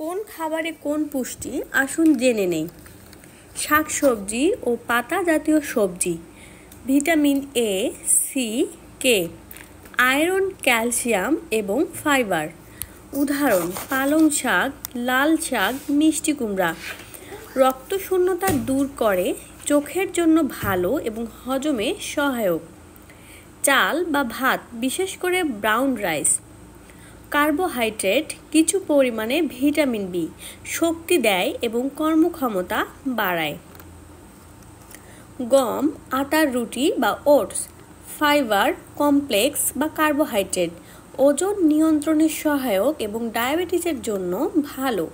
কোন খাবারে কোন পুষ্টি আসুন জেনে নেই। শাকসবজি ও পাতা জাতীয় সবজি, vitamin A, C, K, iron, calcium এবং ফাইবার। উদাহরণ: পালং শাক, লাল শাক, মিষ্টি কুমড়া। রক্তশূন্যতা দূর করে, চোখের জন্য ভালো এবং হজমে সহায়ক। চাল বা ভাত, বিশেষ করে ব্রাউন রাইস। কার্বোহাইড্রেট, কিছু পরিমাণে ভিটামিন বি, শক্তি দেয় এবং কর্মক্ষমতা বাড়ায়। গম, আটার রুটি বা ওটস, ফাইবার, কমপ্লেক্স বা কার্বোহাইড্রেট, ওজন নিয়ন্ত্রণে সহায়ক এবং ডায়াবেটিসের জন্য ভালো।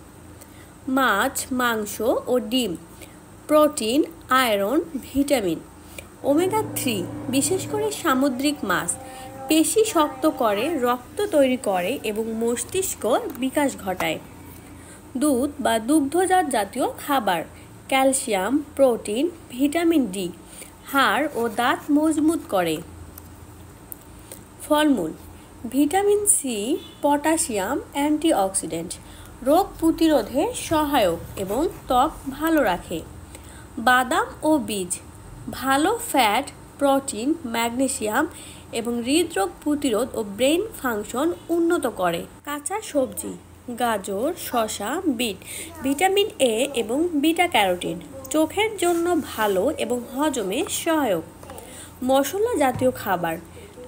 মাছ, মাংস ও ডিম, প্রোটিন, আয়রন, ভিটামিন। ওমেগা 3, বিশেষ করে সামুদ্রিক মাছ, পেশি শক্ত করে, রক্ত তৈরি করে এবং মস্তিষ্ক বিকাশ ঘটায়। দুধ বা দুগ্ধজাত জাতীয় খাবার, ক্যালসিয়াম, প্রোটিন, ভিটামিন ডি, হাড় ও দাঁত মজবুত করে। ফলমূল, ভিটামিন সি, পটাশিয়াম, অ্যান্টিঅক্সিডেন্ট, রোগ প্রতিরোধে সহায়ক এবং ত্বক ভালো রাখে। বাদাম ও বীজ, ভালো ফ্যাট, প্রোটিন, ম্যাগনেসিয়াম এবং হৃদরোগ প্রতিরোধ ও ব্রেন ফাংশন উন্নত করে। কাঁচা সবজি, গাজর, শসা, বিট, ভিটামিন এ এবং বিটা ক্যারোটিন, চোখের জন্য ভালো এবং হজমে সহায়ক। মশলা জাতীয় খাবার,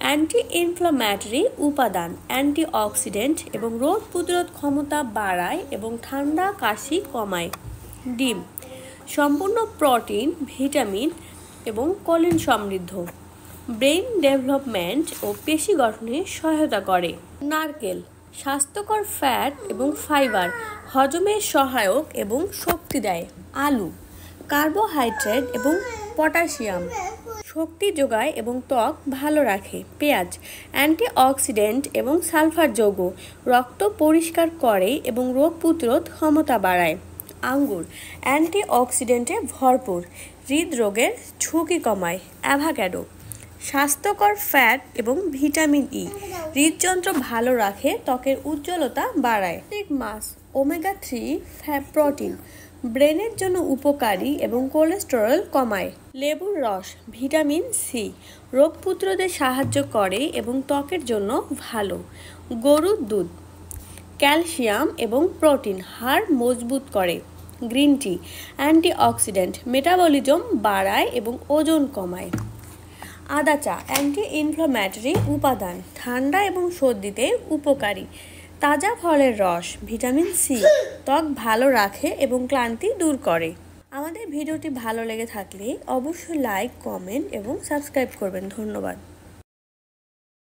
অ্যান্টি ইনফ্লামেটরি উপাদান, অ্যান্টিঅক্সিডেন্ট এবং রোগ প্রতিরোধ ক্ষমতা বাড়ায় এবং ঠান্ডা কাশি কমায়। ডিম, সম্পূর্ণ প্রোটিন, ভিটামিন এবং কোলিন সমৃদ্ধ, ব্রেন ডেভেলপমেন্ট ও পেশি গঠনে সহায়তা করে। নারকেল, স্বাস্থ্যকর ফ্যাট এবং ফাইবার, হজমে সহায়ক এবং শক্তি দেয়। আলু, কার্বোহাইড্রেট এবং পটাশিয়াম, শক্তি যোগায় এবং ত্বক ভালো রাখে। পেঁয়াজ, অ্যান্টিঅক্সিডেন্ট এবং সালফার যৌগ, রক্ত পরিষ্কার করে এবং রোগ প্রতিরোধ ক্ষমতা বাড়ায়। আঙ্গুর, অ্যান্টিঅক্সিডেন্টে ভরপুর, হৃদরোগের ঝুঁকি কমায়। অ্যাভোকাডো, স্বাস্থ্যকর ফ্যাট এবং ভিটামিন ই, হৃদযন্ত্র ভালো রাখে, ত্বকের উজ্জ্বলতা বাড়ায়। মাছ, ওমেগা 3 প্রোটিন, ব্রেনের জন্য উপকারী এবং কোলেস্টেরল কমায়। লেবুর রস, ভিটামিন সি, রোগ প্রতিরোধে সাহায্য করে এবং ত্বকের জন্য ভালো। গরুর দুধ, ক্যালসিয়াম এবং প্রোটিন, হাড় মজবুত করে। গ্রিন টি, অ্যান্টিঅক্সিডেন্ট, মেটাবলিজম বাড়ায় এবং ওজন কমায়। আদা চা, অ্যান্টি ইনফ্লামেটরি উপাদান, ঠান্ডা এবং সর্দিতে উপকারী। তাজা ফলের রস, ভিটামিন সি, ত্বক ভালো রাখে এবং ক্লান্তি দূর করে। আমাদের ভিডিওটি ভালো লেগে থাকলে অবশ্যই লাইক, কমেন্ট এবং সাবস্ক্রাইব করবেন। ধন্যবাদ।